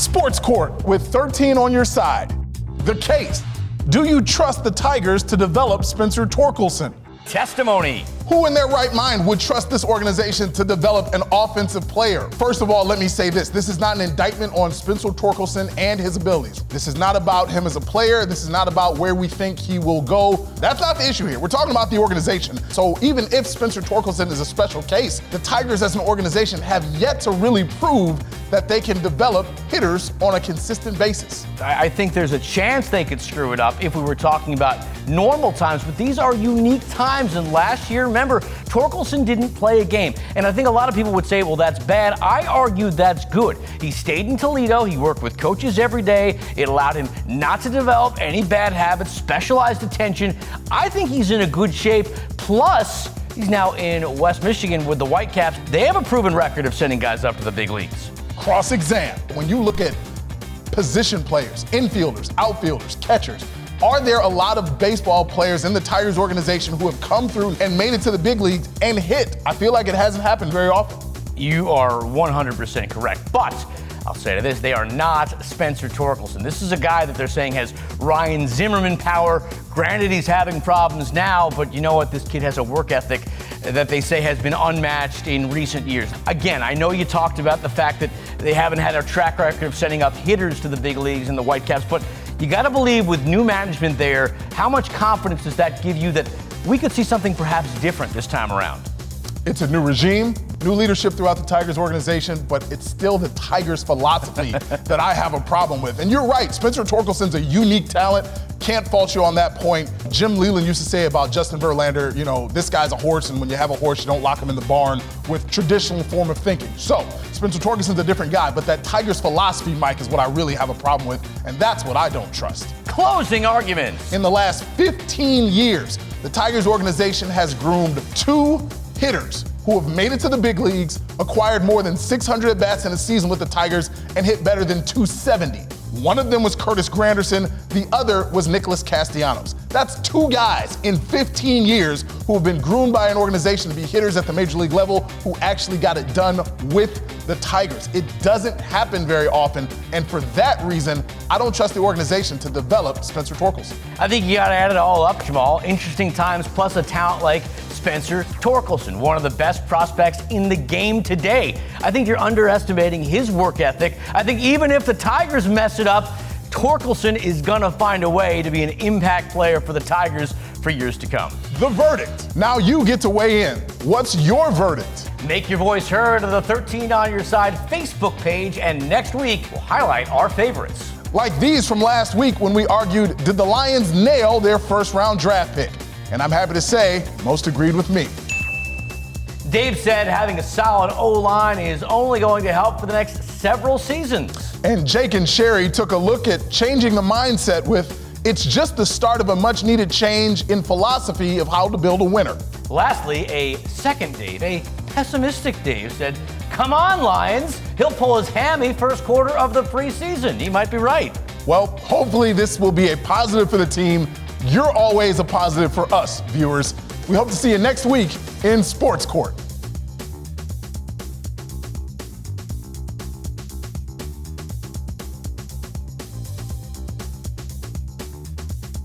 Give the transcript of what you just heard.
Sports Court with 13 on your side. The case. Do you trust the Tigers to develop Spencer Torkelson? Testimony. Who in their right mind would trust this organization to develop an offensive player? First of all, let me say this. This is not an indictment on Spencer Torkelson and his abilities. This is not about him as a player. This is not about where we think he will go. That's not the issue here. We're talking about the organization. So even if Spencer Torkelson is a special case, the Tigers as an organization have yet to really prove that they can develop hitters on a consistent basis. I think there's a chance they could screw it up if we were talking about normal times, but these are unique times. And last year, remember, Torkelson didn't play a game. And I think a lot of people would say, well, that's bad. I argue that's good. He stayed in Toledo. He worked with coaches every day. It allowed him not to develop any bad habits, specialized attention. I think he's in a good shape. Plus, he's now in West Michigan with the Whitecaps. They have a proven record of sending guys up to the big leagues. Cross-exam. When you look at position players, infielders, outfielders, catchers, are there a lot of baseball players in the Tigers organization who have come through and made it to the big leagues and hit? I feel like it hasn't happened very often. You are 100% correct, but I'll say to this, they are not Spencer Torkelson. This is a guy that they're saying has Ryan Zimmerman power. Granted, he's having problems now, but you know what? This kid has a work ethic that they say has been unmatched in recent years. Again, I know you talked about the fact that they haven't had a track record of sending up hitters to the big leagues in the Whitecaps, but you got to believe with new management there, how much confidence does that give you that we could see something perhaps different this time around? It's a new regime, new leadership throughout the Tigers organization, but it's still the Tigers philosophy that I have a problem with. And you're right, Spencer Torkelson's a unique talent. Can't fault you on that point. Jim Leyland used to say about Justin Verlander, you know, this guy's a horse, and when you have a horse, you don't lock him in the barn with traditional form of thinking. So, Spencer Torkelson's a different guy, but that Tigers philosophy, Mike, is what I really have a problem with, and that's what I don't trust. Closing arguments. In the last 15 years, the Tigers organization has groomed 2 hitters who have made it to the big leagues, acquired more than 600 at-bats in a season with the Tigers, and hit better than 270. One of them was Curtis Granderson, the other was Nicholas Castellanos. That's 2 guys in 15 years who have been groomed by an organization to be hitters at the major league level who actually got it done with the Tigers. It doesn't happen very often, and for that reason, I don't trust the organization to develop Spencer Torkelson. I think you got to add it all up, Jamal. Interesting times plus a talent like Spencer Torkelson, one of the best prospects in the game today. I think you're underestimating his work ethic. I think even if the Tigers mess it up, Torkelson is going to find a way to be an impact player for the Tigers for years to come. The verdict. Now you get to weigh in. What's your verdict? Make your voice heard on the 13 on Your Side Facebook page, and next week we'll highlight our favorites. Like these from last week when we argued, did the Lions nail their first-round draft pick? And I'm happy to say, most agreed with me. Dave said having a solid O-line is only going to help for the next several seasons. And Jake and Sherry took a look at changing the mindset with, it's just the start of a much-needed change in philosophy of how to build a winner. Lastly, a second Dave, a pessimistic Dave, said, come on, Lions. He'll pull his hammy first quarter of the preseason. He might be right. Well, hopefully this will be a positive for the team. You're always a positive for us, viewers. We hope to see you next week in Sports Court.